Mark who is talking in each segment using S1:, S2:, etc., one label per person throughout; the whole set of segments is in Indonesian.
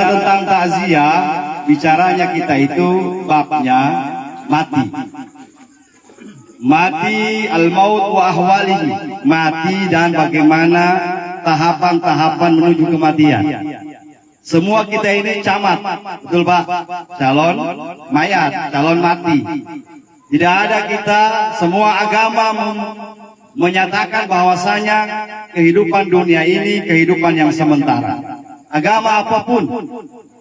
S1: tentang takziah, bicaranya kita itu babnya mati. Mati al-maut wa ahwalihi, mati dan bagaimana tahapan-tahapan menuju kematian. Semua kita ini camat, betul Pak? Calon mayat, calon mati. Tidak ada kita, semua agama menyatakan bahwasanya kehidupan dunia ini kehidupan yang sementara. Agama apapun,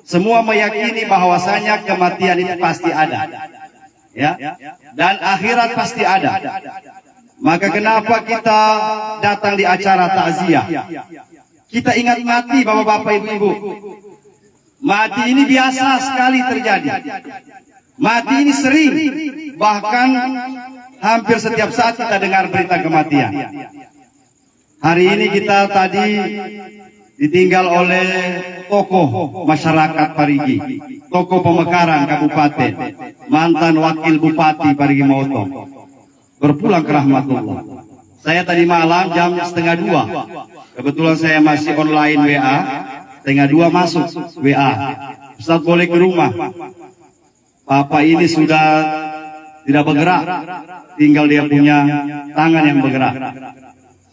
S1: semua meyakini bahwasanya kematian itu pasti ada. Ya, dan akhirat pasti ada. Maka kenapa kita datang di acara takziah? Kita ingat mati, bapak-bapak, ibu-ibu. Mati ini biasa sekali terjadi. Mati ini sering, bahkan hampir setiap saat kita dengar berita kematian. Hari ini kita tadi ditinggal oleh tokoh masyarakat Parigi, tokoh pemekaran kabupaten, mantan wakil bupati Parigi Motong, berpulang ke rahmatullah. Saya tadi malam jam 1:30, kebetulan saya masih online WA, 1:30 masuk WA, Ustaz boleh ke rumah, Bapak ini sudah tidak bergerak, tinggal dia punya tangan yang bergerak.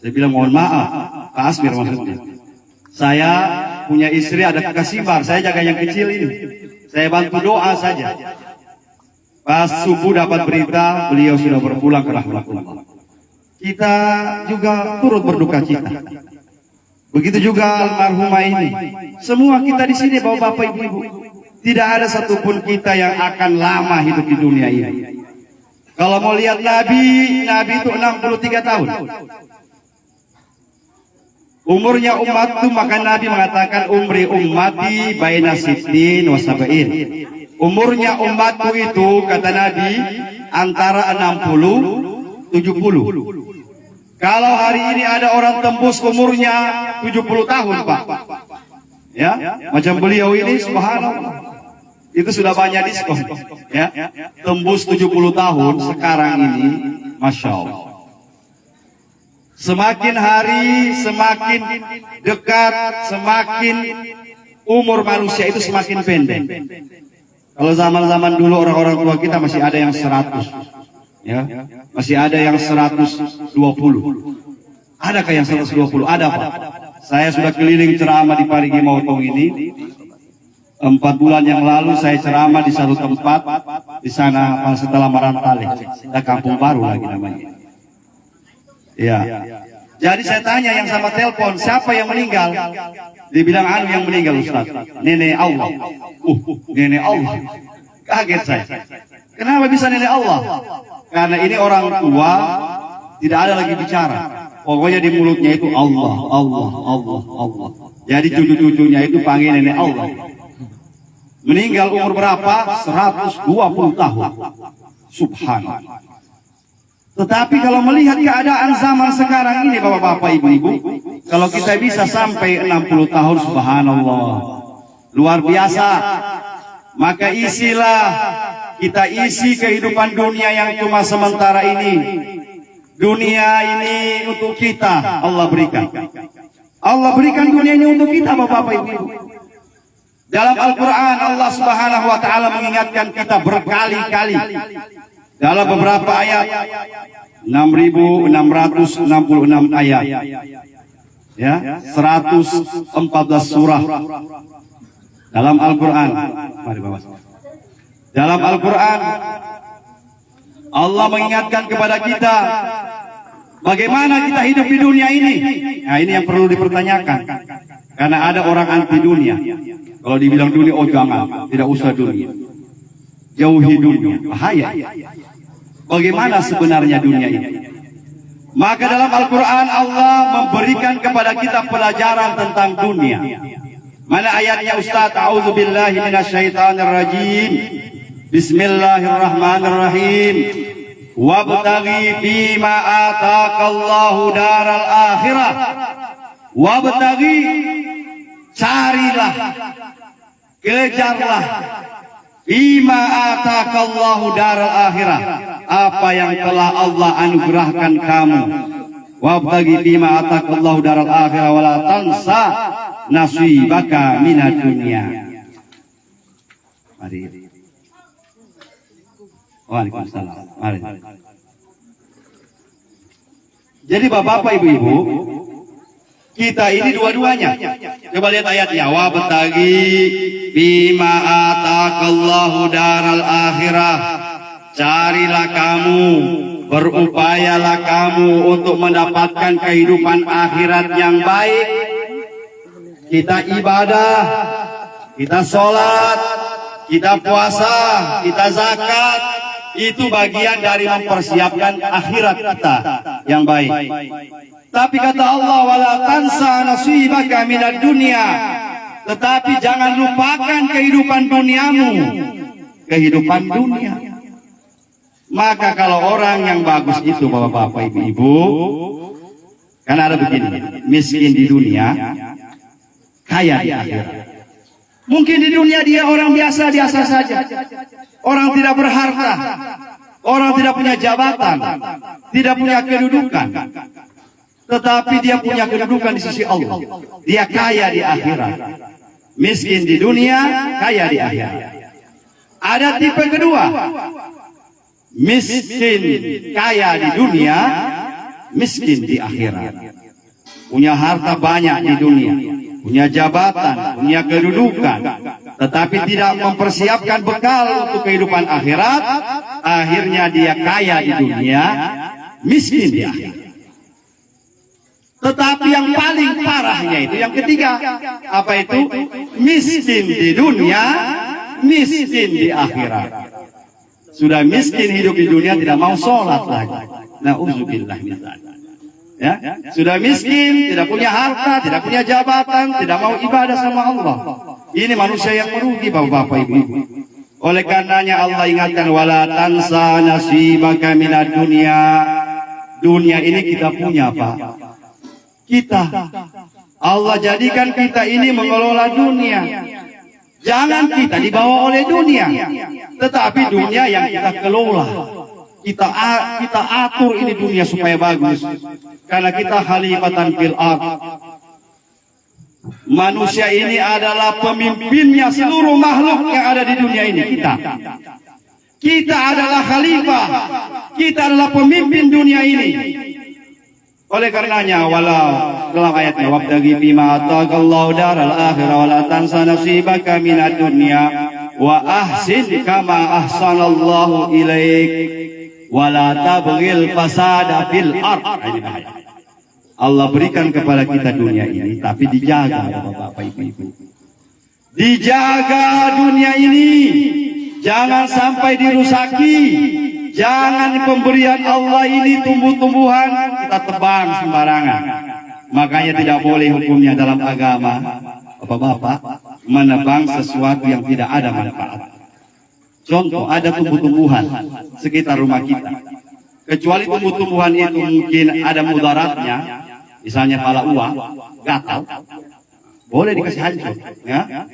S1: Saya bilang mohon maaf, Pak Asmir maksudnya. Saya punya istri, ada kakak Simbar, saya jaga yang kecil ini. Saya bantu doa saja. Pas subuh dapat berita, beliau sudah berpulang ke rahmatullah. Kita juga turut berduka cita. Begitu juga almarhumah ini. Semua kita di sini, bapak-bapak, ibu-ibu. Tidak ada satupun kita yang akan lama hidup di dunia ini. Kalau mau lihat Nabi itu 63 tahun. Umurnya umat itu, maka Nabi mengatakan umri ummati baina sittin wa sab'in. Umurnya umatku itu, kata Nabi, antara 60 70. Kalau hari ini ada orang tembus umurnya 70 tahun, Pak. Ya, macam beliau ini subhanallah. Itu sudah banyak diskon, ya. Tembus 70 tahun sekarang ini, Masya Allah. Semakin hari semakin dekat, semakin umur manusia itu semakin pendek. Kalau zaman-zaman dulu orang-orang tua kita masih ada yang 100, ya, masih ada yang 120. Adakah yang 120? Ada, Pak. Saya sudah keliling ceramah di Parigi Motong ini. 4 bulan yang lalu saya ceramah di satu tempat di sana setelah Marantale, ada kampung baru lagi namanya. Ya, jadi saya tanya yang sama telepon, siapa yang meninggal? Dibilang anu yang meninggal Ustaz, nenek Allah. Nenek Allah. Kaget saya. Kenapa bisa nenek Allah? Karena ini orang tua tidak ada lagi bicara. Pokoknya di mulutnya itu Allah, Allah, Allah, Allah. Jadi cucu-cucunya itu panggil nenek Allah. Meninggal umur berapa? 120 tahun. Subhanallah. Tetapi kalau melihat keadaan zaman sekarang ini, bapak-bapak, ibu-ibu, kalau kita bisa sampai 60 tahun, subhanallah, luar biasa. Maka kita isi kehidupan dunia yang cuma sementara ini. Dunia ini untuk kita Allah berikan. Allah berikan dunia ini untuk kita, bapak-bapak, ibu-ibu. Dalam Al-Quran Allah Subhanahu wa Ta'ala mengingatkan kita berkali-kali. Dalam beberapa ayat, 6.666 ayat, ya, 114 surah dalam Al-Quran. Dalam Al-Quran Allah mengingatkan kepada kita bagaimana kita hidup di dunia ini. Nah, ini yang perlu dipertanyakan, karena ada orang anti dunia. Kalau dibilang dunia, oh jangan, tidak usah dunia, jauhi dunia, bahaya. Bagaimana sebenarnya dunia ini? Maka dalam Al-Quran Allah memberikan kepada kita pelajaran tentang dunia. Mana ayatnya Ustaz? A'udzubillahi minasyaitonirrajim. Bismillahirrahmanirrahim. Wabtaghi fima ataqallahu daral akhirah. Wabtaghi, carilah, kejarlah, bima ataqallahu daral akhirah, apa yang telah Allah anugerahkan kamu. Wabtaghi bima ataqallahu daral akhirah wala tansa nasibaka minad dunya. Mari. Waalaikumsalam. Mari. Jadi bapak-bapak, ibu-ibu, kita ini dua-duanya. Coba lihat ayatnya. Wa batagi bima ataqallahu daral akhirah. Carilah kamu, berupayalah kamu untuk mendapatkan kehidupan akhirat yang baik. Kita ibadah, kita sholat, kita puasa, kita zakat. Itu bagian dari mempersiapkan akhirat kita yang baik. Tapi kata Allah, wala tansa nasibaka minad dunya. Tetapi jangan lupakan kehidupan duniamu. Kehidupan dunia. Maka kalau orang yang bagus itu, bapak-bapak, ibu-ibu, kan ada begini, miskin di dunia, kaya di akhirat. Mungkin di dunia dia orang biasa-biasa saja. Orang tidak berharta. Orang tidak punya jabatan. Tidak punya kedudukan. Tetapi dia punya kedudukan di sisi Allah. Dia kaya di akhirat. Miskin di dunia, kaya di akhirat. Ada tipe kedua. Miskin kaya di dunia, miskin di akhirat. Punya harta banyak di dunia, punya jabatan, punya kedudukan, tetapi tidak mempersiapkan bekal untuk kehidupan akhirat. Akhirnya dia kaya di dunia, miskin di akhirat. Tetapi yang paling parahnya itu yang ketiga. Apa itu? Miskin di dunia, miskin di akhirat. Sudah miskin hidup di dunia, tidak mau sholat lagi. Na'udzubillah min dzalik. Ya, sudah miskin, tidak punya harta, tidak punya jabatan, tidak mau ibadah sama Allah. Ini manusia yang merugi, bapak-bapak, ibu-ibu. Oleh karenanya Allah ingatkan, wala tansa nasibaka minad dunya. Dunia ini kita punya, Pak. Kita. Allah jadikan kita ini mengelola dunia. Jangan kita dibawa oleh dunia, tetapi dunia yang kita kelola. Kita atur ini dunia supaya bagus. Karena kita khalifatan fil ardh. Manusia ini adalah pemimpinnya seluruh makhluk yang ada di dunia ini. Kita adalah khalifah. Kita adalah pemimpin dunia ini. Oleh karenanya, walau dalam ayatnya, wabtaghi fima ataqallahu daral akhirah wa la tansa nasibaka minad dunya wa ahsin kama ahsanallahu ilaik wa la tabghil fasada fil ardh. Allah berikan kepada kita dunia ini, tapi dijaga, bapak-bapak, ibu-ibu. Dijaga dunia ini, jangan sampai dirusaki. Jangan pemberian Allah ini tumbuh-tumbuhan kita tebang sembarangan. Makanya tidak boleh hukumnya dalam agama, bapak-bapak, menebang sesuatu yang tidak ada manfaat. Contoh, ada tumbuh-tumbuhan sekitar rumah kita. Kecuali tumbuh-tumbuhan itu mungkin ada mudaratnya, misalnya pala uang, gatal, boleh dikasih hancur, ya.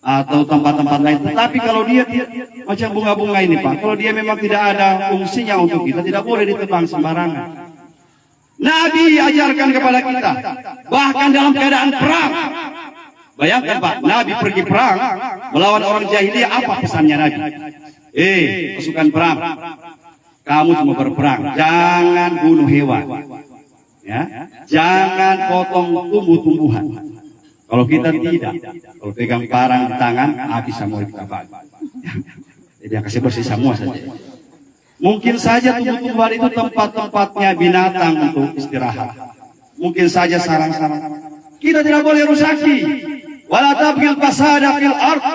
S1: Atau tempat-tempat lain. Tetapi kalau dia macam bunga-bunga ini, Pak, kalau dia memang tidak ada fungsinya untuk kita, tidak boleh ditebang sembarangan. Nabi ajarkan kepada kita, bahkan dalam keadaan perang. Bayangkan, Pak, Nabi pergi perang melawan orang jahiliyah. Apa pesannya Nabi? Pasukan perang, kamu cuma berperang, jangan bunuh hewan, ya, jangan potong tumbuh-tumbuhan. Kalau kita tidak, kalau pegang parang di tangan, habis semua kita bagi. Jadi kasih bersih semua saja. Mungkin saja tumbuh-tumbuhan itu tempat-tempatnya binatang untuk istirahat. Mungkin saja sarang-sarang. Kita tidak boleh rusaki. Wala tabghil fasada fil ardh.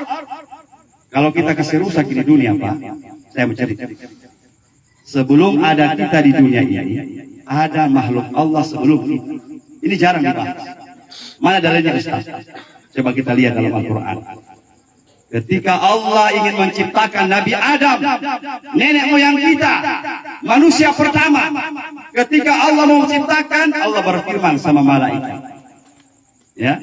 S1: Kalau kita kasih rusak di dunia, Pak, saya mencerita. Sebelum ada kita di dunia ini, ada makhluk Allah sebelum kita. Ini jarang dibahas. Mana dalilnya, Ustaz? Coba kita lihat dalam Al-Quran. Ketika Allah ingin menciptakan Nabi Adam, nenek moyang kita, manusia pertama. Ketika Allah mau menciptakan, Allah berfirman sama malaikat. Ya,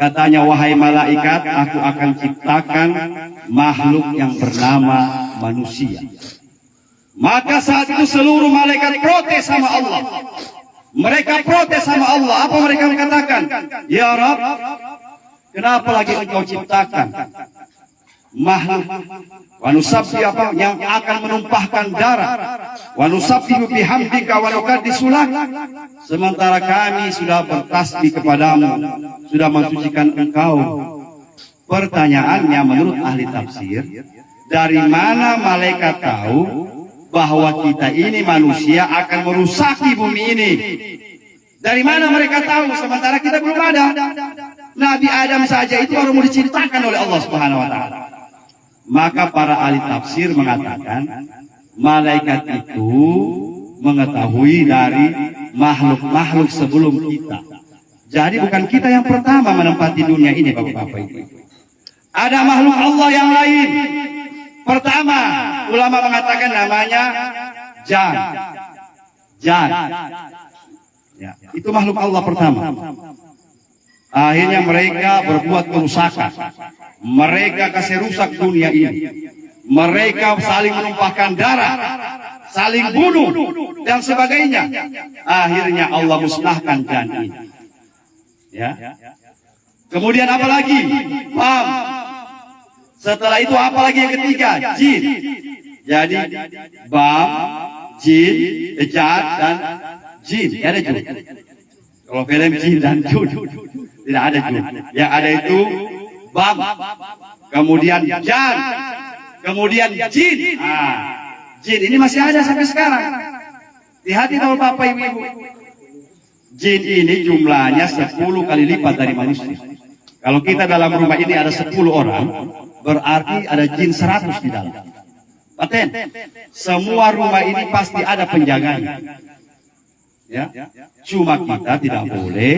S1: katanya, wahai malaikat, aku akan ciptakan makhluk yang bernama manusia. Maka saat itu seluruh malaikat protes sama Allah. Mereka protes sama Allah. Apa mereka mengatakan? Ya Rabb, kenapa lagi engkau ciptakan makhluk. Wa nusabbi apa yang akan menumpahkan darah. Wa nusabbihu bihamdika wa nuqaddisu lak. Sementara kami sudah bertasbih kepadamu, sudah mensucikan engkau. Pertanyaannya menurut ahli tafsir, dari mana malaikat tahu bahwa kita ini manusia akan merusaki bumi ini? Dari mana mereka tahu sementara kita belum ada? Nabi Adam saja itu baru mau diciptakan oleh Allah Subhanahu wa taala. Maka para ahli tafsir mengatakan malaikat itu mengetahui dari makhluk-makhluk sebelum kita. Jadi bukan kita yang pertama menempati dunia ini, Bapak-bapak Ibu. Ada makhluk Allah yang lain. Pertama, ulama mengatakan namanya Jan. Ya, itu makhluk Allah pertama. Akhirnya mereka berbuat kerusakan. Mereka kasih rusak dunia ini. Mereka saling menumpahkan darah, saling bunuh dan sebagainya. Akhirnya Allah musnahkan Jan ini. Ya. Kemudian apa lagi? Bam. Setelah itu apa lagi yang ketiga? Jin. Jadi bam, jin, jan dan jin. Ada jin. Kalau film jin dan jun tidak ada jin. Yang ada itu bam, kemudian jan, kemudian jin. Jin ini masih ada sampai sekarang. Hati-hati kalau Bapak Ibu. Jin ini jumlahnya 10 kali lipat dari manusia. Kalau kita dalam rumah ini ada 10 orang, berarti ada jin 100 di dalam. Paten, semua rumah ini pasti ada penjaganya. Ya, cuma kita tidak boleh,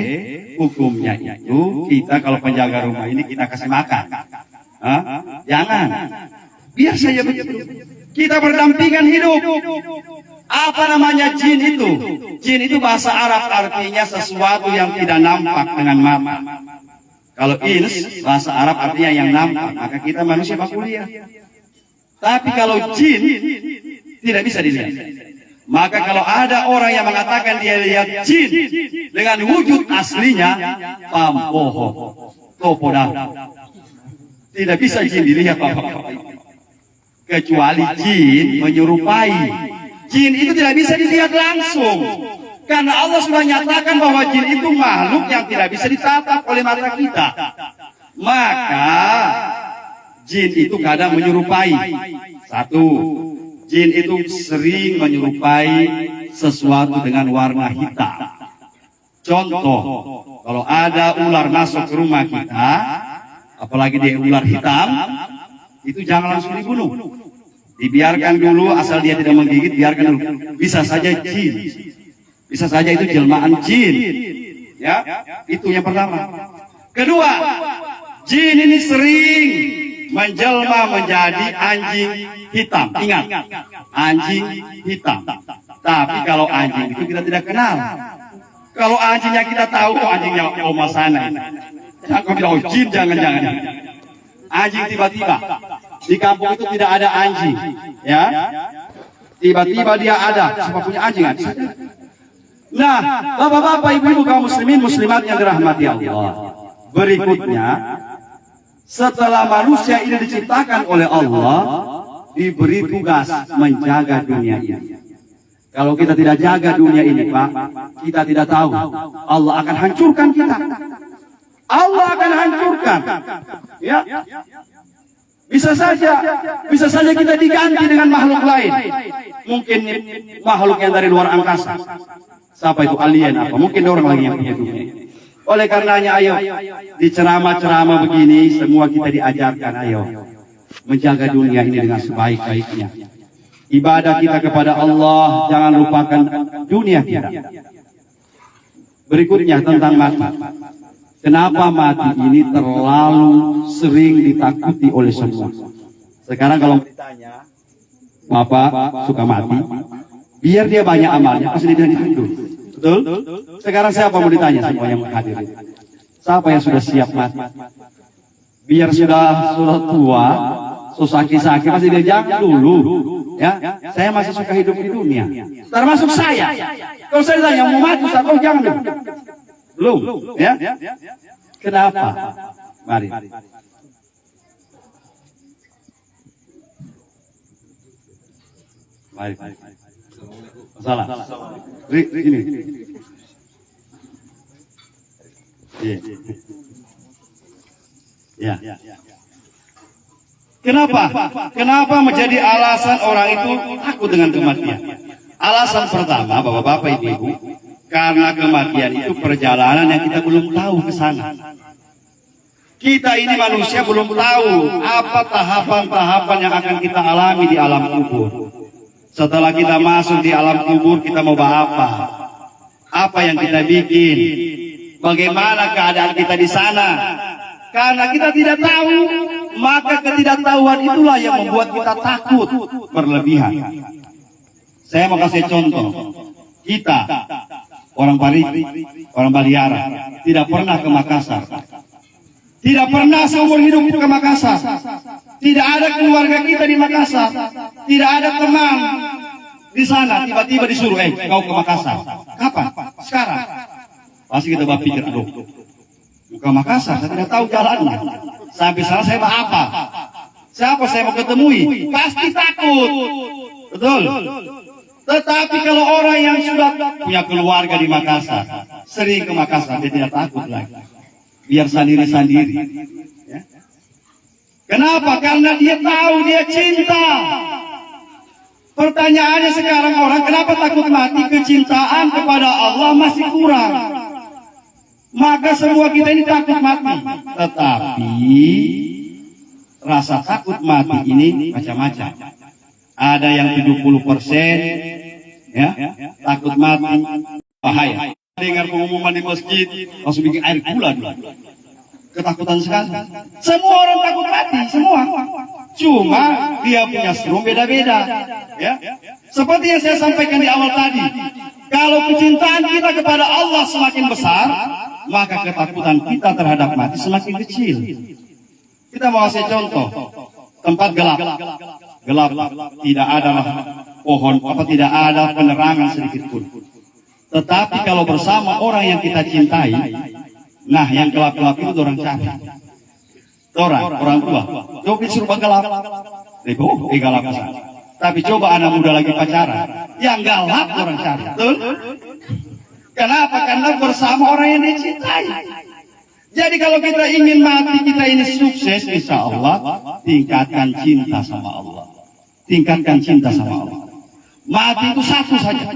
S1: hukumnya itu kita kalau penjaga rumah ini kita kasih makan. Jangan, biar saja begitu. Kita berdampingan hidup. Apa namanya jin itu? Jin itu bahasa Arab artinya sesuatu yang tidak nampak dengan mata. Kalau ins, bahasa Arab artinya yang nampak, maka kita manusia kuliah. Tapi kalau jin, tidak bisa dilihat. Maka kalau ada orang yang mengatakan dia lihat jin dengan wujud aslinya, pampoho, topodah. Tidak bisa jin dilihat, kecuali jin menyerupai. Jin itu tidak bisa dilihat langsung. Karena Allah sudah nyatakan bahwa jin itu makhluk yang tidak bisa ditatap oleh mata kita. Maka jin itu kadang menyerupai. Satu, jin itu sering menyerupai sesuatu dengan warna hitam. Contoh, kalau ada ular masuk ke rumah kita, apalagi dia ular hitam, itu jangan langsung dibunuh. Dibiarkan dulu, asal dia tidak menggigit, biarkan dulu. Bisa saja jin. Bisa saja itu jelmaan jin. Ya, itu yang pertama. Kedua, jin ini sering menjelma menjadi anjing hitam. Ingat, anjing hitam. Tapi kalau anjing itu kita tidak kenal. Kalau anjingnya kita tahu, anjingnya oma sana. Jangan bilang jin, jangan. Anjing tiba-tiba di kampung itu tidak ada anjing, ya. Tiba-tiba dia ada. Siapa punya anjing? Nah, bapak-bapak, ibu-ibu kaum muslimin muslimat yang dirahmati Allah. Berikutnya, setelah manusia ini diciptakan oleh Allah, diberi tugas menjaga dunia ini. Kalau kita tidak jaga dunia ini, Pak, kita tidak tahu. Allah akan hancurkan kita. Allah akan hancurkan. Ya. Bisa saja kita diganti dengan makhluk lain. Mungkin makhluk yang dari luar angkasa. Siapa itu, alien apa? Mungkin orang lagi yang punya dunia. Oleh karenanya, ayo di ceramah-ceramah begini semua kita diajarkan, ayo menjaga dunia ini dengan sebaik-baiknya. Ibadah kita kepada Allah, jangan lupakan dunia kita. Berikutnya tentang mati. Kenapa mati ini terlalu sering ditakuti oleh semua? Sekarang kalau ditanya, Bapak suka mati? Biar dia banyak amalnya, pasti dia ditunduk. Betul? Sekarang siapa mau ditanya semua yang hadir? Siapa yang sudah siap mati? Biar sudah tua, sakit-sakit, pasti dia jangan dulu. Ya, saya masih suka hidup di dunia. Termasuk saya. Kalau saya ditanya mau mati, saya jangan dulu. Belum, ya? Kenapa? Mari. Baik. Salah. Ini. Iya. Ya. Kenapa menjadi alasan orang itu takut dengan kematian? Alasan pertama, Bapak-bapak, Ibu-ibu, karena kematian itu perjalanan yang kita belum tahu ke sana. Kita ini manusia belum tahu apa tahapan-tahapan yang akan kita alami di alam kubur. Setelah kita masuk di alam kubur, kita mau apa? Apa yang kita bikin? Bagaimana keadaan kita di sana? Karena kita tidak tahu, maka ketidaktahuan itulah yang membuat kita takut berlebihan. Saya mau kasih contoh. Kita, orang Parigi, orang Baliara, tidak pernah ke Makassar. Tidak pernah seumur hidup ke Makassar. Tidak ada keluarga kita di Makassar. Tidak ada teman di sana. Tiba-tiba disuruh, kau ke Makassar. Kapan? Sekarang. Pasti kita berpikir, aduh, ke Makassar, saya tidak tahu jalannya. Sampai sana saya mau apa? Siapa saya mau ketemui? Pasti takut. Betul. Tetapi kalau orang yang sudah punya keluarga di Makassar, sering ke Makassar, dia tidak takut lagi. Biar sendiri-sendiri. Ya. Kenapa? Karena dia tahu, dia cinta. Pertanyaannya sekarang orang, kenapa takut mati? Kecintaan kepada Allah masih kurang. Maka semua kita ini takut mati. Tetapi rasa takut mati ini macam-macam. Ada yang 70%, ya, takut mati, bahaya. Dengar pengumuman di masjid, langsung bikin air gula dulu. Ketakutan sekali. Semua orang takut mati, semua. Cuma dia punya serum beda-beda. Ya. Seperti yang saya sampaikan di awal tadi. Kalau kecintaan kita kepada Allah semakin besar, maka ketakutan kita terhadap mati semakin kecil. Kita mau kasih contoh. Tempat gelap. Gelap, tidak ada pohon, tidak ada penerangan sedikit pun. Tetapi kalau bersama orang yang kita cintai, nah yang gelap-gelap itu orang cari. Orang tua. Coba disuruh gelap. Gelap kesana. Tapi coba anak muda lagi pacaran, yang galap orang cari. Betul? Kenapa? Karena bersama orang yang dicintai. Jadi kalau kita ingin mati, kita ini sukses, insya Allah, tingkatkan cinta sama Allah. Tingkatkan cinta sama Allah. Mati itu satu saja.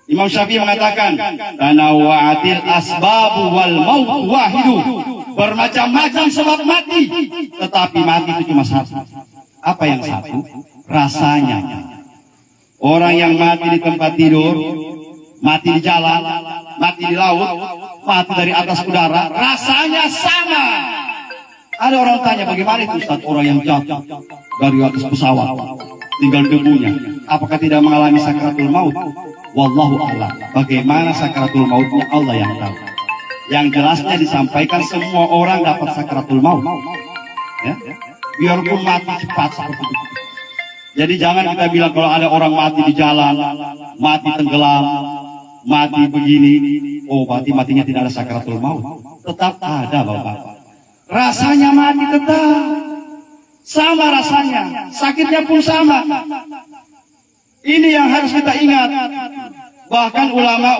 S1: Imam Syafi'i mengatakan, tanawwa'atil asbabu wal maut wahidu. Bermacam-macam sebab mati, tetapi mati itu cuma satu. Apa yang satu? Rasanya. Orang yang mati di tempat tidur, mati di jalan, mati di laut, mati dari atas udara, rasanya sama. Ada orang tanya, bagaimana itu Ustaz, orang yang jatuh dari atas pesawat, tinggal debunya, apakah tidak mengalami sakaratul maut? Wallahu a'lam. Bagaimana sakaratul mautnya Allah yang tahu. Yang jelasnya disampaikan semua orang dapat sakaratul maut. Ya? Biarpun mati cepat seperti itu. Jadi jangan kita bilang kalau ada orang mati di jalan, mati tenggelam, mati begini, oh matinya tidak ada sakaratul maut. Tetap ada, Bapak. Rasanya mati tetap sama rasanya, sakitnya pun sama. Ini yang harus kita ingat. Bahkan ulama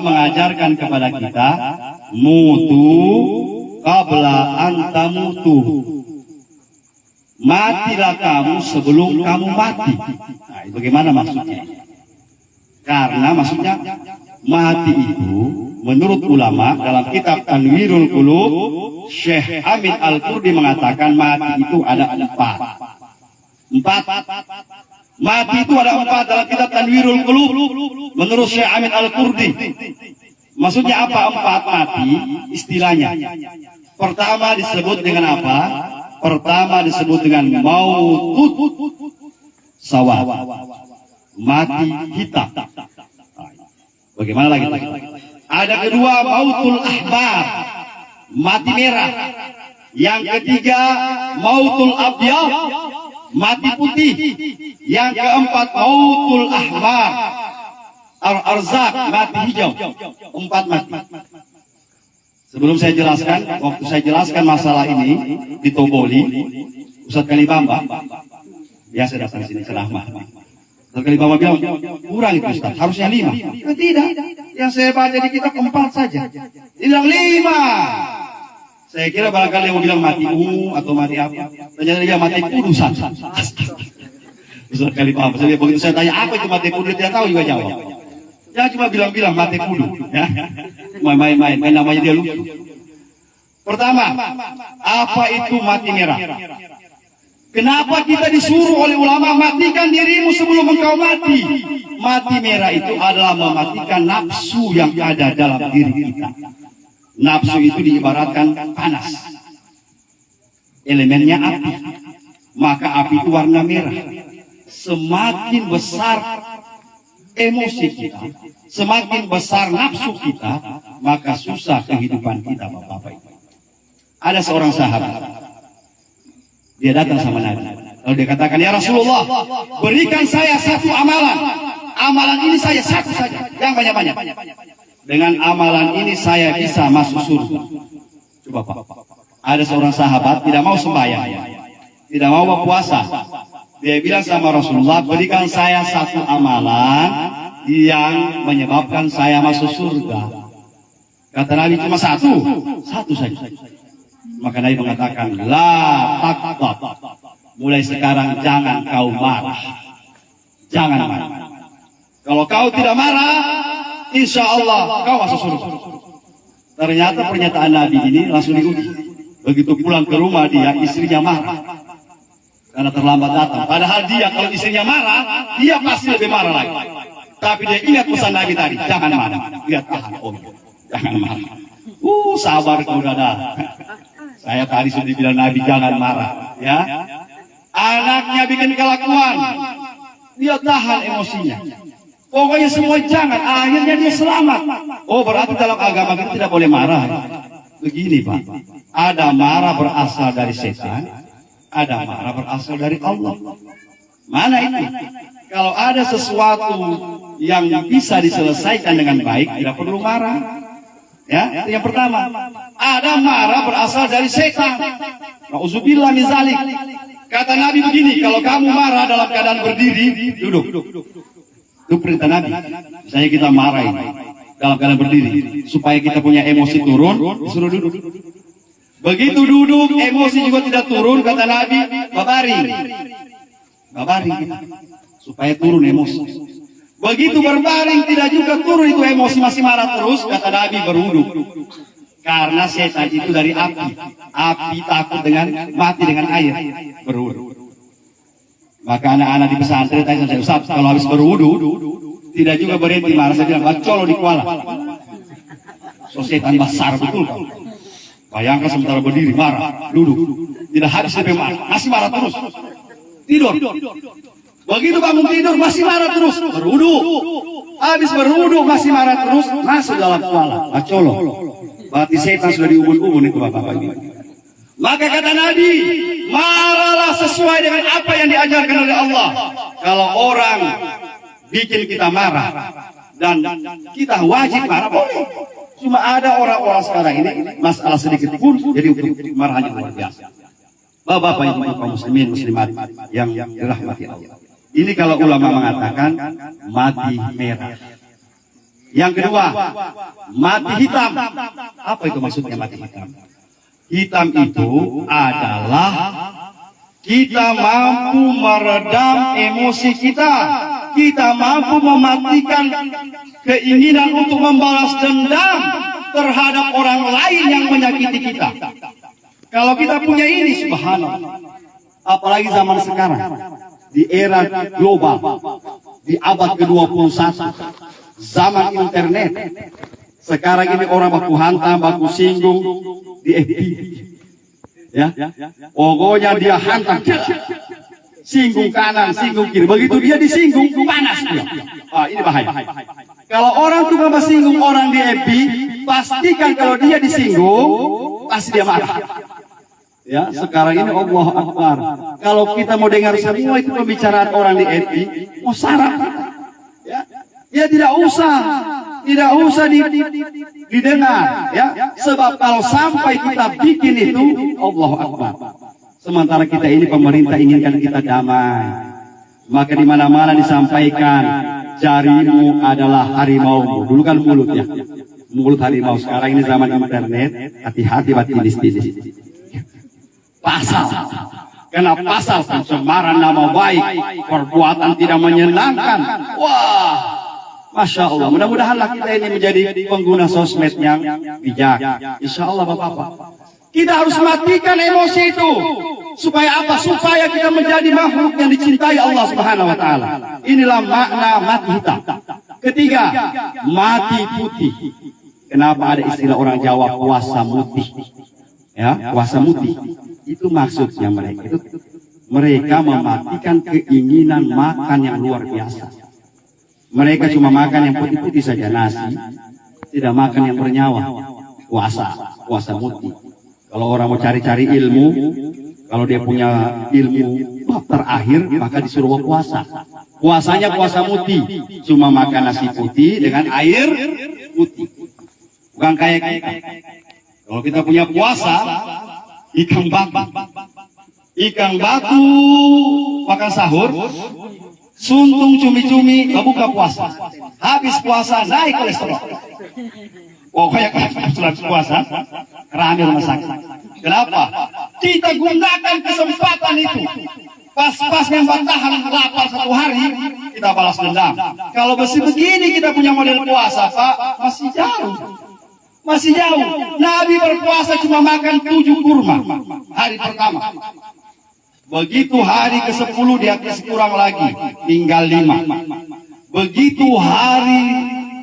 S1: mengajarkan kepada kita, mutu qabla antamutu. Matilah kamu sebelum kamu mati. Nah, bagaimana maksudnya? Karena maksudnya mati itu menurut ulama dalam kitab Tanwirul Qulub, Syekh Hamid Al-Qurdi mengatakan mati itu ada empat. Mati itu ada empat dalam kitab Tanwirul Qulub menurut Syekh Hamid Al-Qurdi. Maksudnya apa empat mati? Istilahnya. Pertama disebut dengan apa? Pertama disebut dengan mautut sawah. Mati hitam. Bagaimana lagi? Ada kedua mautul ahbar, mati merah. Yang ketiga mautul abyad, mati putih. Yang keempat mautul ahmar, arzak, mati hijau. Empat mati. Sebelum saya jelaskan, waktu saya jelaskan masalah ini di Toboli, Ustaz Kalibamba, Ya saya datang sini ceramah. Kali Bapak bilang, kurang itu Ustaz, harusnya 5. Ya, tidak, yang saya baca di kitab 4 saja. Tidak 5. Saya kira barangkali yang bilang mati atau mati apa. Ternyata dia mati kudu saja. Ustaz kali Bapak, saya begitu saya tanya apa itu mati kudu, dia tahu juga jawab. Ya cuma bilang mati kudu. Ya. Main-main, namanya dia lucu. Pertama, apa itu mati merah? Kenapa kita disuruh oleh ulama matikan dirimu sebelum engkau mati? Mati merah itu adalah mematikan nafsu yang ada dalam diri kita. Nafsu itu diibaratkan panas. Elemennya api. Maka api itu warna merah. Semakin besar emosi kita, semakin besar nafsu kita, maka susah kehidupan kita, Bapak-Bapak. Ada seorang sahabat. Dia datang sama Nabi. Lalu dia katakan, ya Rasulullah, berikan saya satu amalan. Amalan ini saya satu saja, yang banyak-banyak. Dengan amalan ini saya bisa masuk surga. Coba Pak. Ada seorang sahabat tidak mau sembahyang, tidak mau berpuasa. Dia bilang sama Rasulullah, berikan saya satu amalan yang menyebabkan saya masuk surga. Kata Nabi, cuma satu saja. Maka Nabi mengatakan, la taktab. Mulai sekarang jangan kau marah. Jangan marah. Kalau kau tidak marah, insya Allah kau masuk surga. Ternyata pernyataan Nabi ini langsung diuji. Begitu pulang ke rumah dia, istrinya marah. Karena terlambat datang. Padahal dia kalau istrinya marah, dia pasti lebih marah lagi. Tapi dia ingat pesan Nabi tadi, jangan marah. Lihat tahan, jangan marah. Sabar kau dada. Saya tadi sudah bilang Nabi jangan marah, ya. Anaknya bikin kelakuan, dia tahan emosinya. Pokoknya semua jangan, akhirnya dia selamat. Oh, berarti dalam agama kita tidak boleh marah. Begini Pak, ada marah berasal dari setan, ada marah berasal dari Allah. Mana itu? Kalau ada sesuatu yang bisa diselesaikan dengan baik, tidak perlu marah. Ya, yang pertama, ada marah berasal dari setan. Nauzubillah min zalik. Kata Nabi begini, kalau kamu marah dalam keadaan berdiri, duduk. Itu perintah Nabi. Misalnya kita marah ini dalam keadaan berdiri, supaya kita punya emosi turun, disuruh duduk. Begitu duduk, emosi juga tidak turun, kata Nabi, babaring, supaya turun emosi. Begitu berbaring tidak juga turun itu emosi, masih marah terus, kata Nabi, berwudu. Karena setan itu dari api. Api takut dengan mati dengan air, berwudu. Maka anak-anak di pesantren tanya saya, Ustaz, kalau habis berwudu tidak juga berhenti marah. Saya bilang, bacolo di kuala. So setan besar betul kau. Bayangkan sementara berdiri marah, duduk, tidak habis sampai marah, masih marah terus. Tidur. Begitu bangun tidur masih marah terus, berwudu. Habis berwudu masih marah terus, masuk dalam kuala. Bacolo. Berarti setan sudah diubun-ubun itu Bapak-Bapak ini. Maka kata Nabi, marahlah sesuai dengan apa yang diajarkan oleh Allah. Kalau orang bikin kita marah dan kita wajib marah, boleh. Cuma ada orang-orang sekarang ini masalah sedikit pun jadi untuk marahnya luar biasa. Bapak-bapak ibu kaum muslimin muslimat yang dirahmati Allah. Ini kalau ulama mengatakan mati merah. Yang kedua, mati hitam. Apa itu maksudnya mati hitam? Hitam itu adalah kita mampu meredam emosi kita. Kita mampu mematikan keinginan untuk membalas dendam terhadap orang lain yang menyakiti kita. Kalau kita punya ini, subhanallah. Apalagi zaman sekarang. Di era global, di abad ke-21, zaman internet. Sekarang ini orang baku hantam, baku singgung di FB. Ya, pokoknya dia hantam, singgung kanan, singgung kiri. Begitu dia disinggung, panas dia. Ini bahaya. Kalau orang tukang bersinggung orang di FB, pastikan kalau dia disinggung, pasti dia marah. Ya, sekarang ini Allah Akbar. Kalau kita mau dengar semua itu pembicaraan orang di FB, mau sarap. Ya tidak usah didengar. Ya, sebab kalau sampai kita bikin itu, Allah Akbar. Sementara kita ini pemerintah inginkan kita damai. Maka di mana-mana disampaikan jarimu adalah harimau. Dulu kan mulut ya, mulut harimau. Sekarang ini zaman internet, hati-hati batilis-tilis. Pasal, kena pasal pencemaran nama baik, perbuatan tidak menyenangkan. Wah, Masya Allah. Mudah-mudahanlah kita ini menjadi pengguna sosmed yang bijak. Insya Allah Bapak-Bapak. Kita harus matikan emosi itu. Supaya apa? Supaya kita menjadi makhluk yang dicintai Allah Subhanahu wa taala. Inilah makna mati hitam. Ketiga, mati putih. Kenapa ada istilah orang Jawa puasa mutih? Ya, puasa mutih. Itu maksudnya mereka mematikan keinginan makan yang luar biasa. Mereka cuma makan yang putih-putih saja, nasi, tidak makan yang bernyawa. Puasa mutih. Kalau orang mau cari-cari ilmu, kalau dia punya ilmu bab terakhir, maka disuruh puasa. Puasanya puasa mutih, cuma makan nasi putih dengan air putih. Bukan kayak kita. Kalau kita punya puasa, ikan batu makan sahur, suntung cumi-cumi buka puasa. Habis puasa naik kolesterol. Pokoknya kalau puasa, rame rumah sakit. Kenapa? Kita gunakan kesempatan itu. Pas-pasnya tahan lapar 1 hari, kita balas dendam. Kalau masih begini kita punya model puasa, Pak, masih jauh. Masih jauh. Nabi berpuasa cuma makan 7 kurma hari pertama. Begitu hari ke-10 dia kurang lagi, tinggal 5. Begitu hari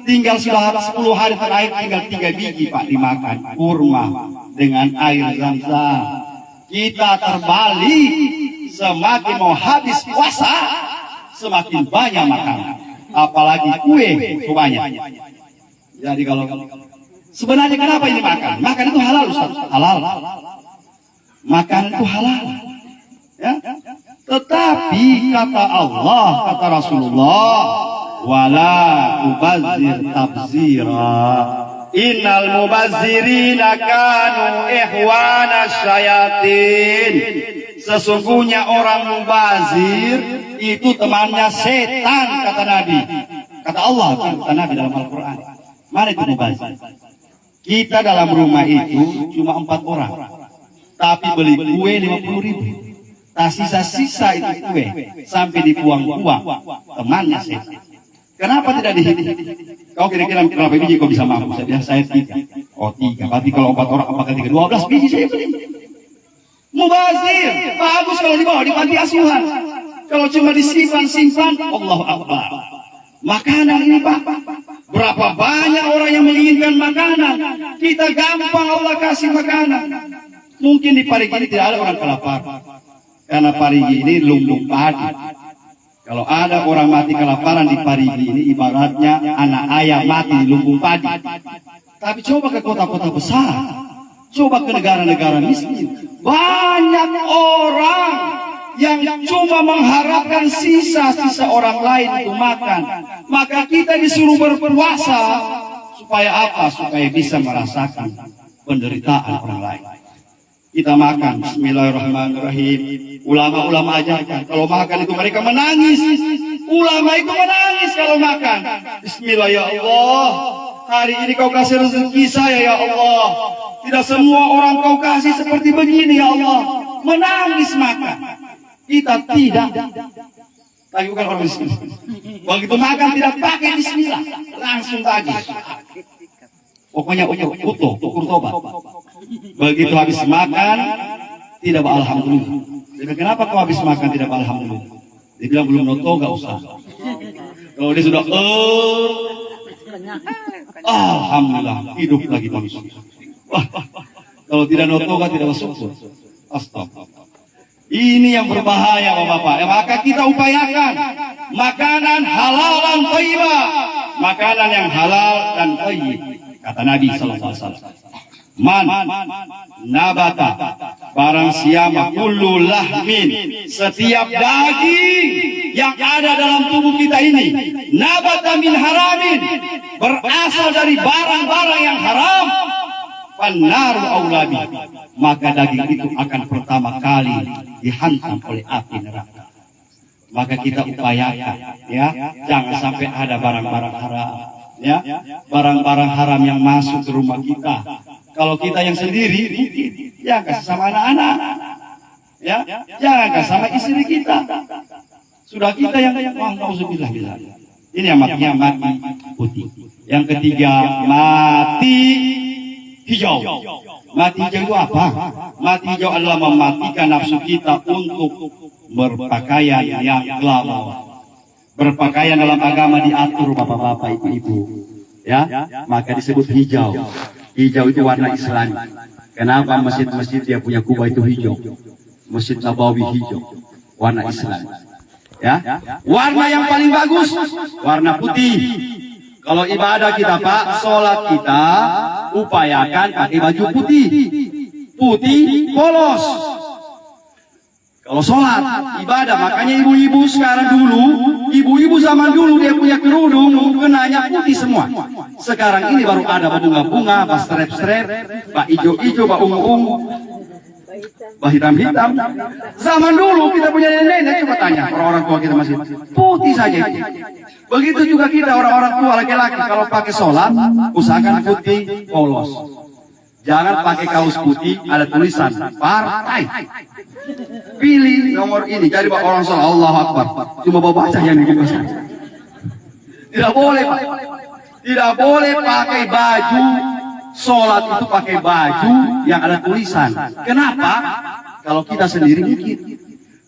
S1: tinggal sudah 10 hari terakhir, tinggal 3 biji Pak dimakan kurma dengan air zam-zam. Kita terbalik, semakin mau habis puasa semakin banyak makan, apalagi kue banyak. Jadi kalau sebenarnya kenapa ini makan? Makan itu halal, Ustaz. Halal. Makan itu halal. Ya? Tetapi kata Allah, kata Rasulullah, wala tubazir tabzira. Innal mubazzirina kanu ikhwana syayatin. Sesungguhnya orang mubazir itu temannya setan, kata Nabi. Kata Allah, kata Nabi dalam Al-Quran. Mana itu mubazir? Kita dalam rumah itu cuma 4 orang, tapi beli kue 50.000. Tak sisa-sisa itu kue sampai dibuang-buang, temannya setan. Kenapa tidak dihitung? Kau kira-kira berapa biji kau bisa mampu? Saya 3. Oh 3. Berarti kalau 4 orang apakah 3? 12 biji saya beli. Mubazir. Bagus kalau dibawa di panti asuhan. Kalau cuma disimpan, Allahu Akbar. Makanan ini Pak. Berapa banyak orang yang menginginkan makanan. Kita gampang Allah kasih makanan. Mungkin di Parigi ini tidak ada orang kelaparan. Karena Parigi ini lumbung padi. Kalau ada orang mati kelaparan di Parigi ini ibaratnya anak ayam mati di lumbung padi. Tapi coba ke kota-kota besar, coba ke negara-negara miskin, banyak orang yang cuma mengharapkan sisa-sisa orang lain untuk makan. Maka kita disuruh berpuasa supaya apa? Supaya bisa merasakan penderitaan orang lain. Kita makan, bismillahirrahmanirrahim. Ulama-ulama ajarkan, kalau makan itu mereka menangis. Ulama itu menangis kalau makan. Bismillah ya Allah, hari ini kau kasih rezeki saya ya Allah. Tidak semua orang kau kasih seperti begini ya Allah. Menangis makan. Kita tidak. Tapi bukan orang miskin. Begitu makan tidak pakai bismillah, langsung tagih. Pokoknya utuh tobat. Begitu habis makan tidak alhamdulillah. Jadi kenapa kau habis makan tidak alhamdulillah? Dia bilang belum noto gak usah. Kalau dia sudah alhamdulillah hidup lagi manusia. Kalau tidak noto gak tidak bersyukur. Astagfirullah. Ini yang berbahaya Bapak-Bapak. Maka kita upayakan makanan halal dan thayyibah. Makanan yang halal dan thayyib. Kata Nabi sallallahu alaihi wasallam, man nabata, barang siapa kullu lahmin, setiap daging yang ada dalam tubuh kita ini, nabata min haramin, berasal dari barang-barang yang haram, annaru aulabi, maka daging itu akan pertama kali dihantam oleh api neraka. Maka kita upayakan, ya, jangan sampai ada barang-barang haram, ya, barang-barang haram yang masuk ke rumah kita. Kalau kita yang sendiri, ya kasih sama anak-anak, ya, jangan sama istri kita. Sudah kita yang nauzubillah. Ini yang matinya mati putih. Yang ketiga, mati hijau. Mati hijau itu apa? Mati hijau adalah mematikan nafsu kita untuk berpakaian yang glamor. Berpakaian dalam agama diatur bapak-bapak, ibu-ibu, ya, maka disebut hijau. Hijau itu warna Islami. Kenapa masjid-masjid dia punya kubah itu hijau? Masjid Nabawi hijau, warna Islam. Ya, warna yang paling bagus warna putih. Kalau ibadah kita Pak, sholat kita upayakan pakai baju putih, putih polos. Kalau sholat ibadah, makanya ibu-ibu sekarang dulu, ibu-ibu zaman dulu dia punya kerudung, kenanya putih semua. Sekarang ini baru ada bunga-bunga, pak strep-strep, pak ijo-ijo, pak ungu-ungu, pak hitam-hitam. Zaman dulu kita punya nenek-nenek, coba tanya orang-orang tua kita masih putih saja. Begitu juga kita orang-orang tua laki-laki kalau pakai sholat, usahakan putih polos. Jangan pakai kaos putih ada tulisan partai. Pilih nomor ini. Jadi Pak orang sholat Allahu Akbar cuma baca yang dibuka. Tidak boleh Pak. Tidak boleh pakai baju sholat itu pakai baju yang ada tulisan. Kenapa? Kalau kita sendiri mungkin.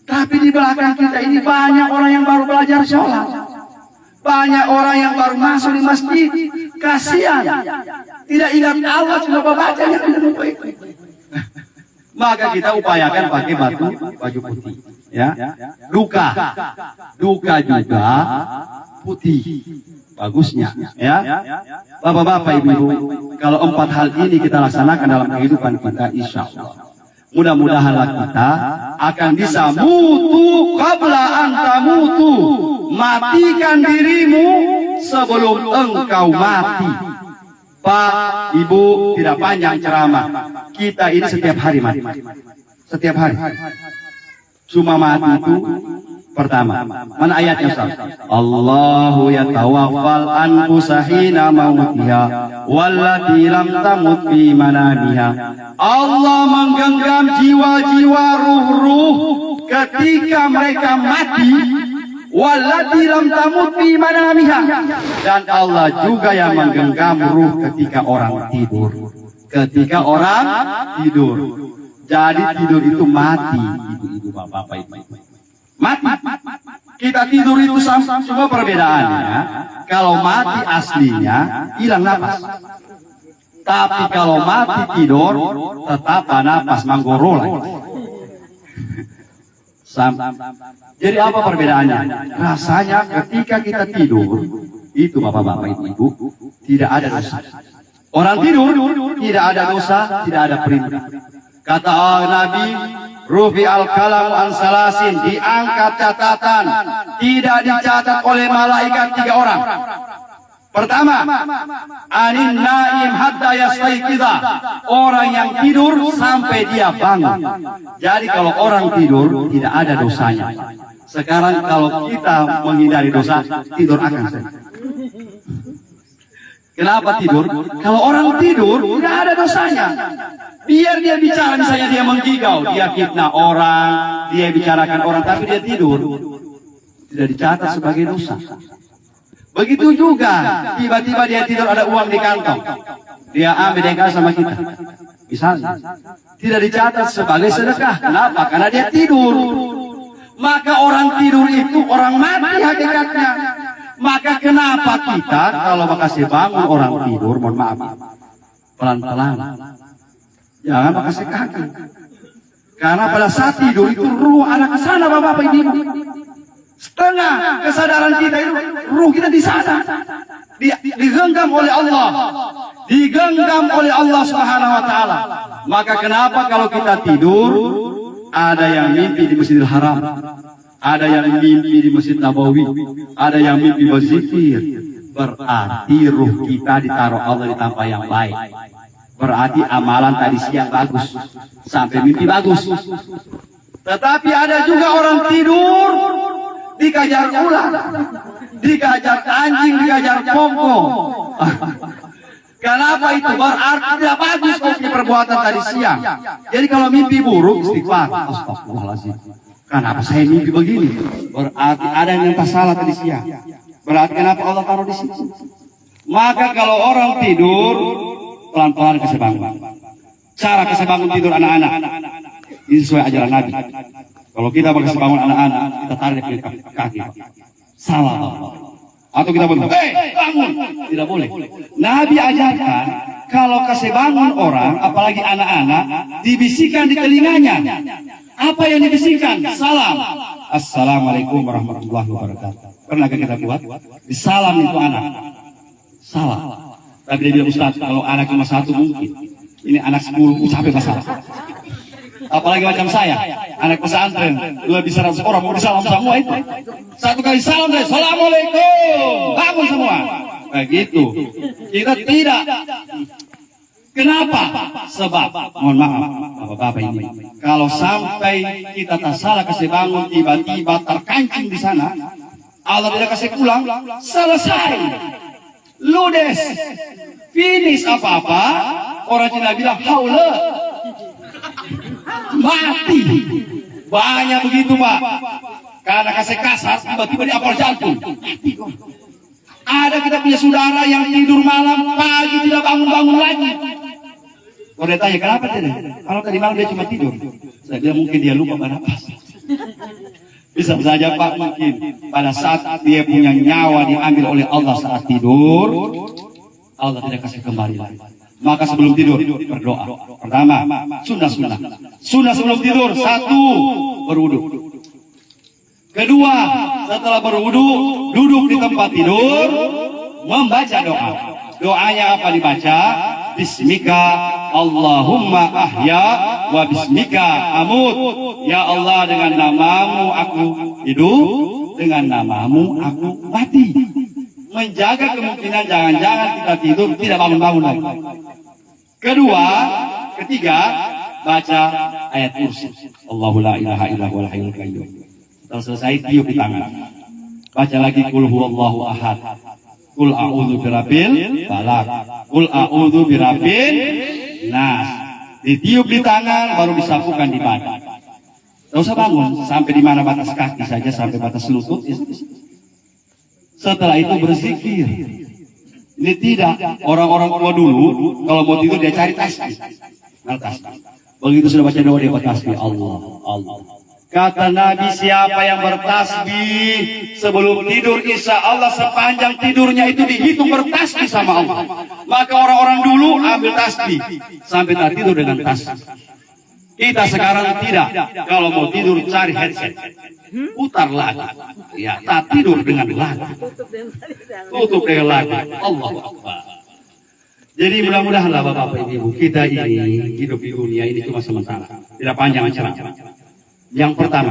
S1: Tapi di belakang kita ini banyak orang yang baru belajar sholat. Banyak orang yang baru masuk di masjid. Kasihan. Tidak ingat Allah, cuma baca yang tidak lupa itu. Maka kita upayakan pakai baju putih. Ya. Duka juga putih. Bagusnya. Ya. Bapak-bapak, ibu-ibu, kalau 4 hal ini kita laksanakan dalam kehidupan kita, insya Allah, mudah-mudahanlah kita akan bisa mutu qabla anta mutu, matikan dirimu sebelum engkau mati. Pak, Ibu, tidak panjang ceramah. Kita ini setiap hari mati. Setiap hari. Cuma mati itu pertama. Mana ayatnya Ustaz? Allahu yatawaffal anfusa hina mautiha wallati lam tamut fi manamiha. Allah menggenggam jiwa-jiwa ruh-ruh ketika mereka mati. Wallati lam tamut fi manamiha, dan Allah juga yang menggenggam ruh ketika orang tidur. Ketika orang tidur. Jadi tidur itu mati, ibu-ibu, bapak-bapak, ibu-ibu. Mati. Kita tidur itu sama, cuma perbedaannya. Kalau mati aslinya hilang napas. Tapi kalau mati tidur tetap napas manggoro lagi. Jadi apa perbedaannya? Rasanya ketika kita tidur, itu bapak-bapak, ibu-ibu, tidak ada dosa. Orang tidur tidak ada dosa, tidak ada perintah. Kata Nabi, Rufi al-kalam an salasin, diangkat catatan, tidak dicatat oleh malaikat 3 orang. Pertama, anin naim hatta yastayqidha, orang yang tidur sampai dia bangun. Jadi kalau orang tidur tidak ada dosanya. Sekarang kalau kita menghindari dosa, tidur akan saja. Kenapa tidur? Kalau orang tidur tidak ada dosanya. Biar dia bicara, misalnya dia menggigau, dia fitnah orang, dia bicarakan orang, tapi dia tidur, tidak dicatat sebagai dosa. Begitu juga, tiba-tiba dia tidur ada uang di kantong, dia ambil dengan sama kita, misalnya, tidak dicatat sebagai sedekah. Kenapa? Karena dia tidur. Maka orang tidur itu orang mati hakikatnya. Maka kenapa kita kalau makasih bangun orang tidur, mohon maaf, pelan-pelan, jangan makasih kaget. Karena pada saat tidur itu ruh anak ke sana, bapak-bapak, ibu. Setengah kesadaran kita itu ruh kita di sana, digenggam oleh Allah, digenggam oleh Allah Subhanahu Wa Taala. Maka kenapa kalau kita tidur ada yang mimpi di Masjidil Haram, ada yang mimpi di Masjid Nabawi, ada yang mimpi berzikir, berarti ruh kita ditaruh Allah di tempat yang baik. Berarti amalan tadi siang bagus, sampai mimpi bagus. Tetapi ada juga orang tidur, dikejar ular, dikejar anjing, dikejar pongko. Kenapa itu? Berarti tidak bagus kau punya perbuatan tadi siang. Jadi kalau mimpi buruk, istighfar. Astagfirullahaladzim. Kenapa saya mimpi begini? Berarti ada yang minta salah tadi siang. Berarti kenapa Allah taruh di situ? Maka kalau orang tidur, pelan-pelan kasih bangun. Cara kasih bangun tidur anak-anak ini sesuai ajaran Nabi. Kalau kita kasih bangun anak-anak, kita tarik ke kaki. Salah. Atau kita bangun, bangun. Tidak boleh. Nabi ajarkan, kalau kasih bangun orang, apalagi anak-anak, dibisikkan di telinganya. Apa yang dibisikkan? Salam. Assalamualaikum warahmatullahi wabarakatuh. Pernahkah kita buat? Disalam itu anak. Salah. Tapi dia bilang, Ustaz, kalau anak cuma satu mungkin. Ini anak 10, capek masalah. Apalagi macam saya, anak pesantren, lebih 100 orang, mau disalam semua itu. Satu kali salam, Assalamualaikum, bangun semua. Begitu. Kita tidak. Kenapa? Sebab, mohon maaf, Bapak-Bapak ini. Kalau sampai kita tak salah kasih bangun, tiba-tiba terkancing di sana, Allah tidak kasih pulang, selesai. Ludes, finish apa-apa, orang Cina bilang haula, mati. Banyak begitu Pak, karena kasih kasar tiba-tiba diapal jantung. Ada kita punya saudara yang tidur malam, pagi tidak bangun-bangun lagi. Kalau dia tanya kenapa tidak? Kalau tadi malam dia cuma tidur. Saya bilang mungkin dia lupa bernapas. Bisa saja Pak, mungkin pada saat dia punya nyawa diambil oleh Allah saat tidur, Allah tidak kasih kembali lagi. Maka sebelum tidur berdoa. Pertama, sunnah-sunnah. Sunnah sebelum tidur, 1, berwudu. Kedua, setelah berwudu, duduk di tempat tidur, membaca doa. Doanya apa dibaca? Bismika Allahumma ahya wa bismika amut. Ya Allah, dengan namamu aku hidup, dengan namamu aku mati. Menjaga kemungkinan jangan-jangan kita tidur tidak bangun-bangun lagi. Ketiga, baca ayat kursi. Allahu la ilaha illa huwal hayyul qayyum. Setelah selesai tiup di tangan. Baca lagi qul huwallahu ahad. Qul a'udzu birabbil falaq. Qul a'udzu birabbin nas. Ditiup di tangan baru disapukan di badan. Tidak usah bangun sampai di mana batas kaki saja, sampai batas lutut. Setelah itu berzikir. Ini tidak, orang-orang tua dulu kalau mau tidur dia cari tasbih. Begitu sudah baca doa dia bertasbih Allah, Allah. Kata Nabi, siapa yang bertasbih sebelum tidur, insya Allah sepanjang tidurnya itu dihitung bertasbih sama Allah. Maka orang-orang dulu ambil tasbih sampai tak tidur dengan tasbih. Kita sekarang tidak. Kalau mau tidur cari headset, putar lagu, ya tak tidur dengan lagu, tutup dengan lagu. Allah Akbar. Jadi mudah-mudahanlah Bapak Ibu kita ini hidup di dunia ini cuma sementara, tidak panjang acara. Yang pertama,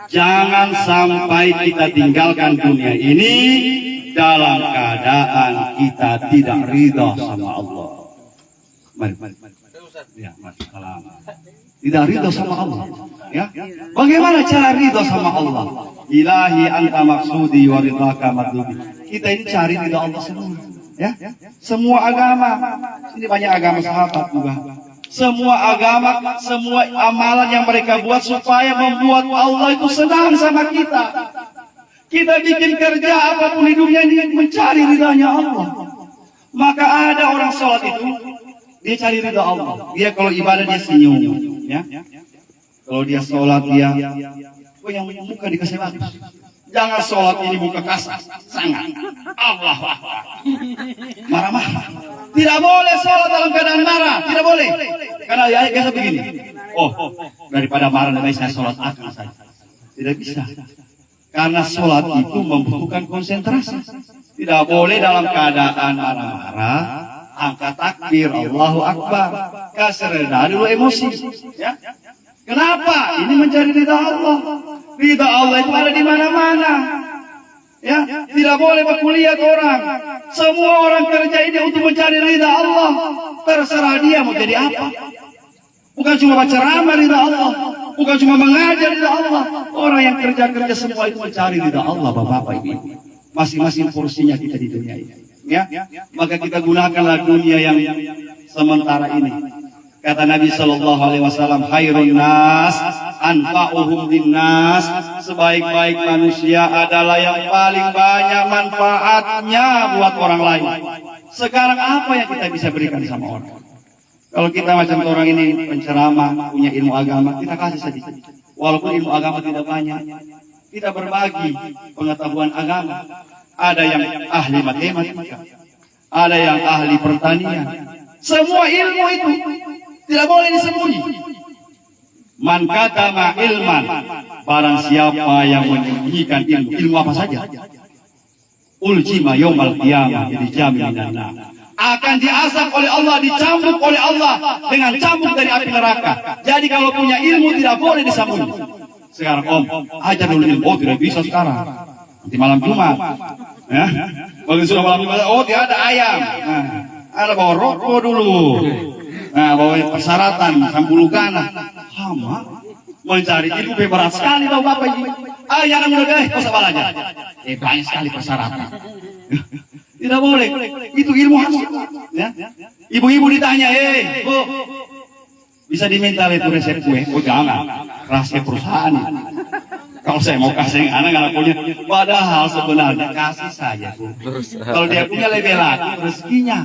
S1: jangan sampai kita tinggalkan dunia ini dalam keadaan kita tidak ridha sama Allah. Mari. Ya, tidak ridha sama Allah. Ya, bagaimana cara ridha sama Allah? Ilahi anta maksudi wa ridhaka madlubi. Kita ini cari ridha Allah semua. Ya, semua agama. Ini banyak agama sahabat juga. Semua agama, semua amalan yang mereka buat supaya membuat Allah itu senang sama kita. Kita bikin kerja apapun hidupnya ini mencari ridhanya Allah. Maka ada orang sholat itu dia cari ridha Allah. Dia kalau ibadah dia senyum, ya. Kalau dia sholat dia, yang muka dikasih bagus. Jangan sholat ini muka kasar, sangat. Allah marah-marah. Tidak boleh sholat dalam keadaan marah, tidak boleh. Karena ayat biasa begini. Oh, daripada marah lebih saya sholat akal saja. Tidak bisa. Karena sholat itu membutuhkan konsentrasi. Tidak boleh dalam keadaan marah-marah. Angkat takbir, Allahu Akbar, kasih reda dulu emosi. Ya. Kenapa? Ini mencari ridha Allah. Ridha Allah itu ada di mana-mana. Ya, tidak boleh berkuliah orang. Semua orang kerja ini untuk mencari ridha Allah. Terserah dia mau jadi apa. Bukan cuma baca ceramah ridha Allah, bukan cuma mengajar ridha Allah. Orang yang kerja-kerja semua itu mencari ridha Allah, Bapak Ibu. Masing-masing porsinya kita di dunia ini. Ya, maka kita gunakanlah dunia yang sementara ini. Kata Nabi Shallallahu Alaihi Wasallam, khairun nas anfa'uhum linnas. Sebaik-baik manusia adalah yang paling banyak manfaatnya buat orang lain. Sekarang apa yang kita bisa berikan sama orang? Kalau kita macam orang ini penceramah, punya ilmu agama, kita kasih saja. Walaupun ilmu agama tidak banyak, kita berbagi pengetahuan agama. Ada yang ahli matematika, ada yang ahli pertanian. Semua ilmu itu tidak boleh disembunyi. Man katama ilman, barang siapa yang menyembunyikan ilmu apa saja, uljima yaumal qiyamah dijamin minan, akan diazab oleh Allah, dicambuk oleh Allah dengan cambuk dari api neraka. Jadi kalau punya ilmu tidak boleh disembunyi. Sekarang ajar dulu ilmu, tidak bisa sekarang. Nanti malam Jumat, ya. Begitu sudah malam Jumat, tidak ada ayam. Nah, ada bawa rokok dulu. Nah, bawa persyaratan, sambulukan. Hama, mencari ilmu berat sekali tahu Bapak Ibu. Jangan mudah kau sabar aja. Banyak sekali persyaratan. Tidak boleh. Itu ilmu harus. Ya. Ibu-ibu ditanya, Bu, bisa diminta itu resep kue? Oh jangan, rahasia perusahaan. Kalau saya mau kasih anak punya, padahal sebenarnya kasih saja. Kalau dia punya lebih lagi rezekinya.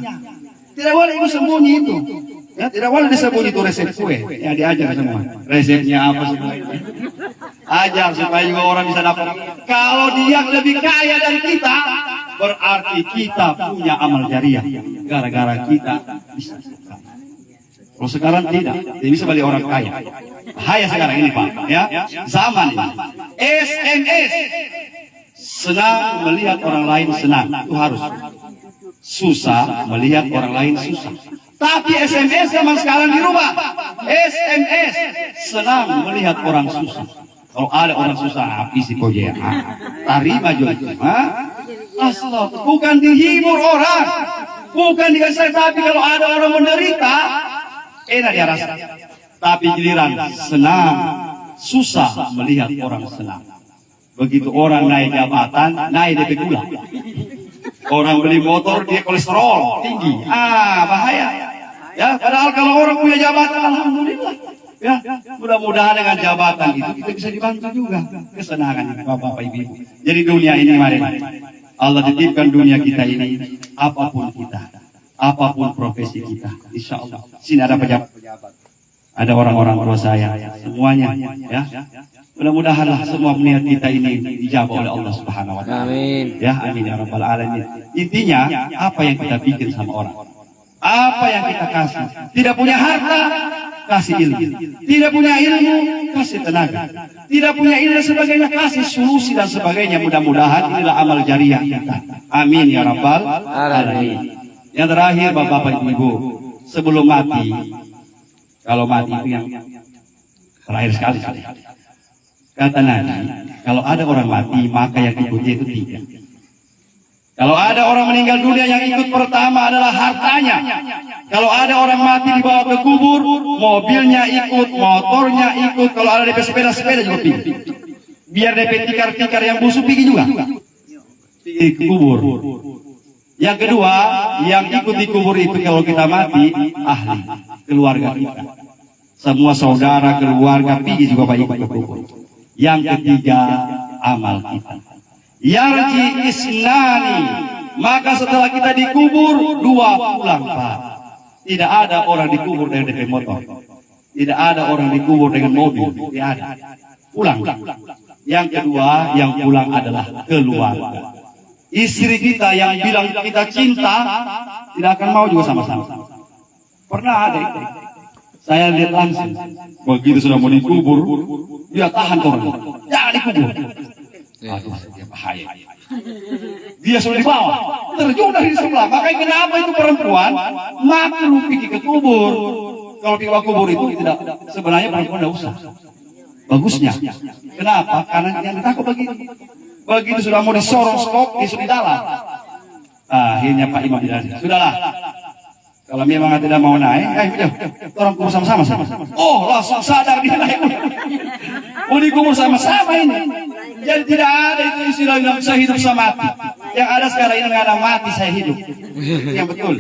S1: Tidak boleh ibu sembunyi itu. Ya, tidak boleh disembunyi itu resep kue. Ya diajar semua. Resepnya apa sebenarnya? Ajar supaya juga orang bisa dapat. Kalau dia lebih kaya dari kita, berarti kita punya amal jariah. Gara-gara kita bisa. Kalau sekarang tidak bisa balik orang kaya. Bahaya sekarang ini Pak. Ya, zaman ini. SMS. Senang melihat orang lain senang, itu harus. Susah melihat orang lain susah. Tapi SMS zaman sekarang dirubah. SMS senang melihat orang susah. Kalau ada orang susah, api si koja, tarima juga. Asal bukan dihibur orang, bukan dikasih. Tapi kalau ada orang menderita, enak dia rasa. Tapi giliran senang, susah melihat orang senang. Begitu orang naik jabatan, naik DP gula. Orang beli motor dia kolesterol tinggi, bahaya. Ya, padahal kalau orang punya jabatan, alhamdulillah. Ya, mudah-mudahan dengan jabatan itu kita bisa dibantu juga kesenangan Bapak Ibu. Jadi dunia ini mari Allah titipkan dunia kita ini, apapun kita, apapun profesi kita, insya Allah. Sini ada pejabat, ada orang-orang tua saya, semuanya, ya. Mudah-mudahanlah semua niat kita ini dijawab oleh Allah Subhanahu Wa Taala. Amin. Ya, amin ya rabbal alamin. Intinya apa yang kita bikin sama orang, apa yang kita kasih. Tidak punya harta, kasih ilmu. Tidak punya ilmu, kasih tenaga. Tidak punya ilmu dan sebagainya, kasih solusi dan sebagainya. Mudah-mudahan inilah amal jariah kita. Amin ya rabbal alamin. Yang terakhir Bapak Ibu, sebelum mati, kalau mati itu yang terakhir sekali. Kata Nabi, kalau ada orang mati, maka yang ikutnya itu 3. Kalau ada orang meninggal dunia, yang ikut pertama adalah hartanya. Kalau ada orang mati dibawa ke kubur, mobilnya ikut, motornya ikut. Kalau ada DP sepeda juga pergi. Biar DP tikar-tikar yang busuk pergi juga. Pergi ke kubur. Yang kedua, yang ikut di kubur itu kalau kita mati, ahli, keluarga kita. Semua saudara, keluarga pergi juga ikut ke kubur. Yang ketiga, amal kita. Yarji isnani, maka setelah kita dikubur, 2 pulang Pak. Tidak ada orang dikubur dengan DP motor, tidak ada orang dikubur dengan mobil, tidak ada. Pulang. Yang kedua, yang pulang adalah keluarga. Istri kita yang bilang kita cinta, tidak akan mau juga sama-sama. Pernah ada itu. Saya lihat langsung, begitu sudah mau dikubur, dia tahan orang, jangan dikubur. Aduh, dia bahaya. Dia sudah dibawa, terjun dari sebelah. Makanya kenapa itu perempuan maklum pergi ke kubur? Kalau pergi ke kubur itu tidak, sebenarnya perempuan tidak usah. Bagusnya, kenapa? Karena yang ditakut begitu sudah mau disorong skop, dia sudah di dalam. Akhirnya Pak Imam bilang, sudahlah. Kalau memang tidak mau naik, orang kubur sama-sama. Oh, langsung sadar dia naik. Oh, dikubur sama-sama ini. Jadi tidak ada itu istilah yang saya hidup sama mati. Yang ada sekarang ini ada mati saya hidup. Yang betul.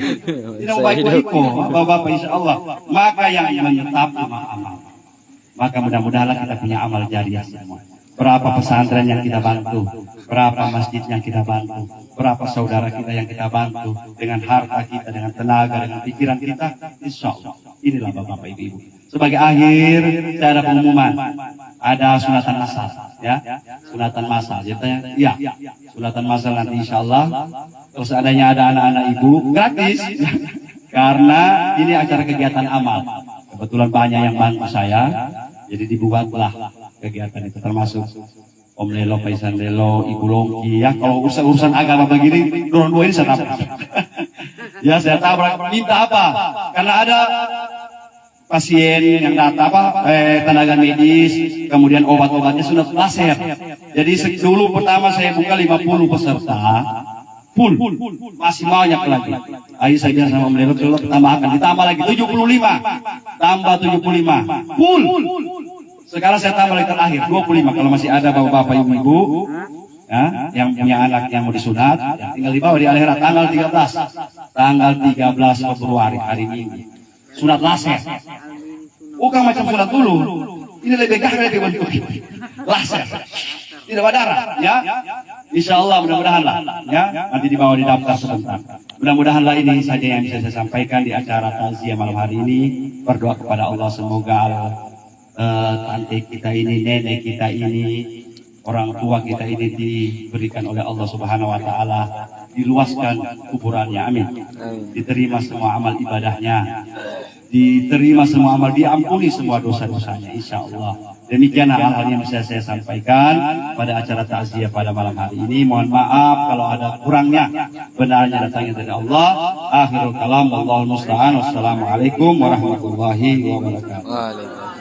S1: Tidak baik iko, bapak-bapak insya Allah. Maka yang menetap amal. Maka mudah-mudahan kita punya amal jariah semua. Berapa pesantren yang kita bantu, berapa masjid yang kita bantu, berapa saudara kita yang kita bantu dengan harta kita, dengan tenaga, dengan pikiran kita, insya Allah. Inilah bapak-bapak ibu-ibu. Sebagai akhir, saya ada pengumuman, ada sunatan masal, ya, sunatan masal, ya, sunatan masal nanti insya Allah. Terus adanya ada anak-anak ibu gratis, karena ini acara kegiatan amal. Kebetulan banyak yang bantu saya, jadi dibuatlah kegiatan itu termasuk Om Lelo, Paisan Lelo, Ibu Longki, ya kalau urusan agama begini, dorong dua ini saya tabrak. Ya saya tabrak, minta apa? Karena ada pasien yang datang tenaga medis, kemudian obat-obatnya sudah laser. Jadi dulu pertama saya buka 50 peserta, full, masih banyak lagi. Ayo saya bilang sama Om Lelo, tambahkan, ditambah lagi 75, tambah 75, full. Sekarang saya tambah lagi terakhir 25. Kalau masih ada bapak-bapak ibu-ibu ya, yang punya anak yang mau disunat, ya, tinggal dibawa di Alehra tanggal 13 Februari hari Minggu. Sunat laser. Bukan macam sunat dulu. Ini lebih gagah lebih bentuk laser. Tidak berdarah, ya. Insya Allah mudah-mudahan lah, ya. Nanti dibawa di daftar sebentar. Mudah-mudahanlah ini saja yang bisa saya sampaikan di acara takziah malam hari ini. Berdoa kepada Allah semoga tante kita ini, nenek kita ini, orang tua kita ini diberikan oleh Allah Subhanahu wa taala, diluaskan kuburannya, amin. Diterima semua amal ibadahnya, diterima semua amal, diampuni semua dosa-dosanya insya Allah. Demikian hal-hal yang bisa saya sampaikan pada acara takziah pada malam hari ini. Mohon maaf kalau ada kurangnya, benarnya datangnya dari Allah. Akhirul kalam, wallahul musta'an. Wassalamualaikum warahmatullahi wabarakatuh.